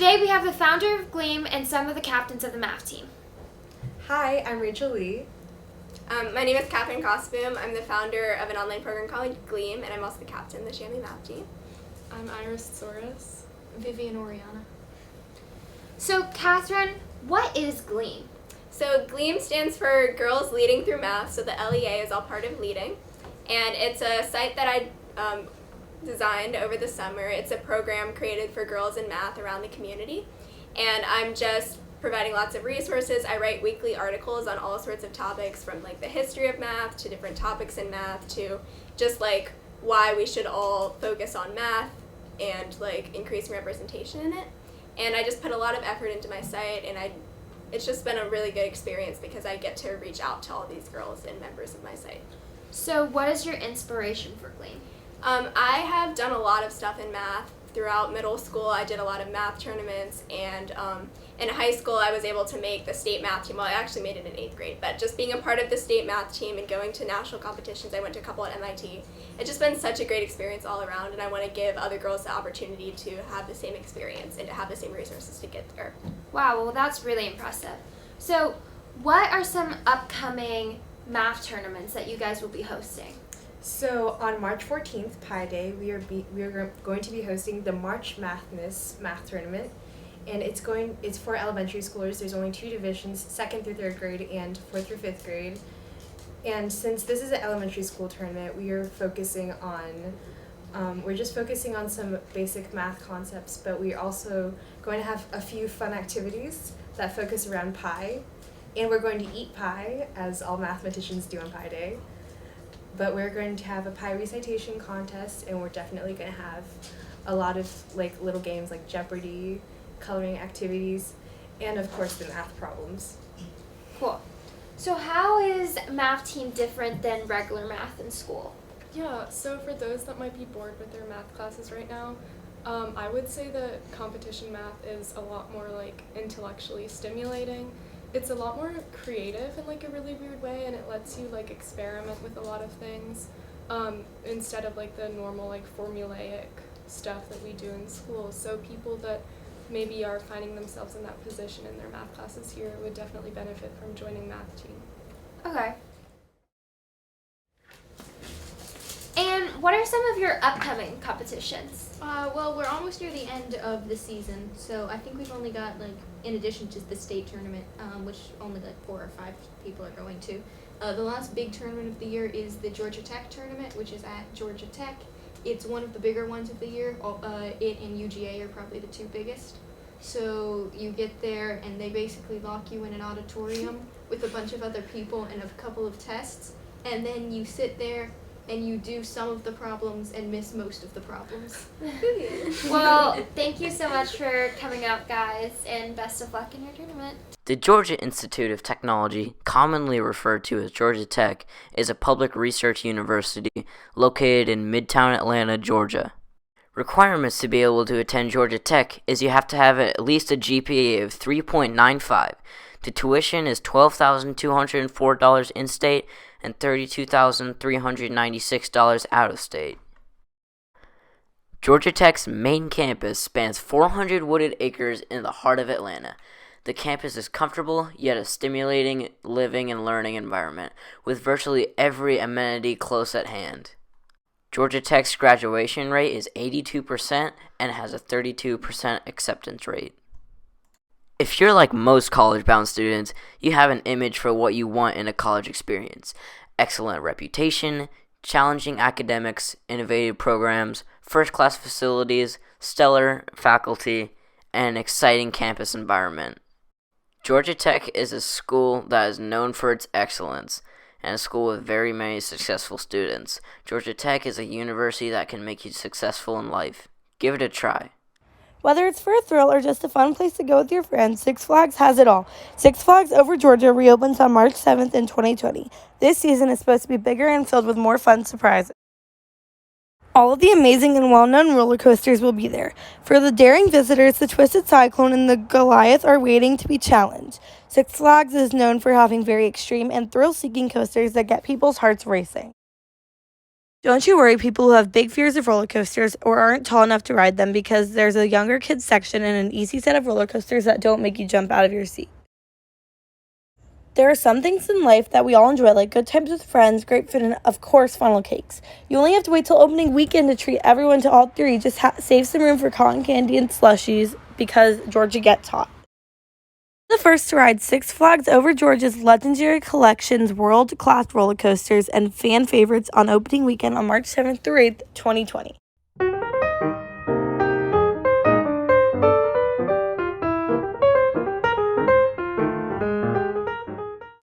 Today we have the founder of Gleam and some of the captains of the math team. Hi, I'm Rachel Lee. My name is Catherine Cosboom. I'm the founder of an online program called Gleam, and I'm also the captain of the Chamblee math team. I'm Iris Soros. Vivian Oriana. So, Catherine, what is Gleam? So Gleam stands for Girls Leading Through Math, so the LEA is all part of leading. And it's a site that I designed over the summer. It's a program created for girls in math around the community. And I'm just providing lots of resources. I write weekly articles on all sorts of topics, from like the history of math to different topics in math to just like why we should all focus on math and like increasing representation in it. And I just put a lot of effort into my site, and it's just been a really good experience because I get to reach out to all these girls and members of my site. So, what is your inspiration for Gleam? I have done a lot of stuff in math. Throughout middle school, I did a lot of math tournaments, and in high school, I was able to make the state math team. Well, I actually made it in 8th grade, but just being a part of the state math team and going to national competitions, I went to a couple at MIT. It's just been such a great experience all around, and I want to give other girls the opportunity to have the same experience and to have the same resources to get there. Wow, well, that's really impressive. So, what are some upcoming math tournaments that you guys will be hosting? So on March 14th, Pi Day, we are going to be hosting the March Mathmas math tournament, and it's for elementary schoolers. There's only 2 divisions, 2nd through 3rd grade and 4th through 5th grade. And since this is an elementary school tournament, we are focusing on we're just focusing on some basic math concepts, but we're also going to have a few fun activities that focus around pi, and we're going to eat pie, as all mathematicians do on Pi Day. But we're going to have a pie recitation contest, and we're definitely going to have a lot of like little games like Jeopardy, coloring activities, and of course the math problems. Cool. So, how is math team different than regular math in school? Yeah, so for those that might be bored with their math classes right now, I would say that competition math is a lot more like intellectually stimulating. It's a lot more creative in like a really weird way, and it lets you like experiment with a lot of things instead of like the normal like formulaic stuff that we do in school. So people that maybe are finding themselves in that position in their math classes here would definitely benefit from joining math team. Okay. And what are some of your upcoming competitions? Well, we're almost near the end of the season, so I think we've only got, like, in addition to the state tournament, which only, like, 4 or 5 people are going to, the last big tournament of the year is the Georgia Tech tournament, which is at Georgia Tech. It's one of the bigger ones of the year. It and UGA are probably the 2 biggest. So you get there, and they basically lock you in an auditorium with a bunch of other people and a couple of tests, and then you sit there and you do some of the problems and miss most of the problems. Well, thank you so much for coming out, guys, and best of luck in your tournament. The Georgia Institute of Technology, commonly referred to as Georgia Tech, is a public research university located in Midtown Atlanta, Georgia. Requirements to be able to attend Georgia Tech is you have to have at least a GPA of 3.95. The tuition is $12,204 in-state and $32,396 out-of-state. Georgia Tech's main campus spans 400 wooded acres in the heart of Atlanta. The campus is comfortable, yet a stimulating living and learning environment, with virtually every amenity close at hand. Georgia Tech's graduation rate is 82% and has a 32% acceptance rate. If you're like most college-bound students, you have an image for what you want in a college experience. Excellent reputation, challenging academics, innovative programs, first-class facilities, stellar faculty, and an exciting campus environment. Georgia Tech is a school that is known for its excellence, and a school with very many successful students. Georgia Tech is a university that can make you successful in life. Give it a try. Whether it's for a thrill or just a fun place to go with your friends, Six Flags has it all. Six Flags Over Georgia reopens on March 7th in 2020. This season is supposed to be bigger and filled with more fun surprises. All of the amazing and well-known roller coasters will be there. For the daring visitors, the Twisted Cyclone and the Goliath are waiting to be challenged. Six Flags is known for having very extreme and thrill-seeking coasters that get people's hearts racing. Don't you worry, people who have big fears of roller coasters or aren't tall enough to ride them, because there's a younger kids section and an easy set of roller coasters that don't make you jump out of your seat. There are some things in life that we all enjoy, like good times with friends, great food, and of course, funnel cakes. You only have to wait till opening weekend to treat everyone to all three. Just save some room for cotton candy and slushies because Georgia gets hot. The first to ride Six Flags Over Georgia's Legendary Collection's world-class roller coasters and fan favorites on opening weekend on March 7th through 8th, 2020.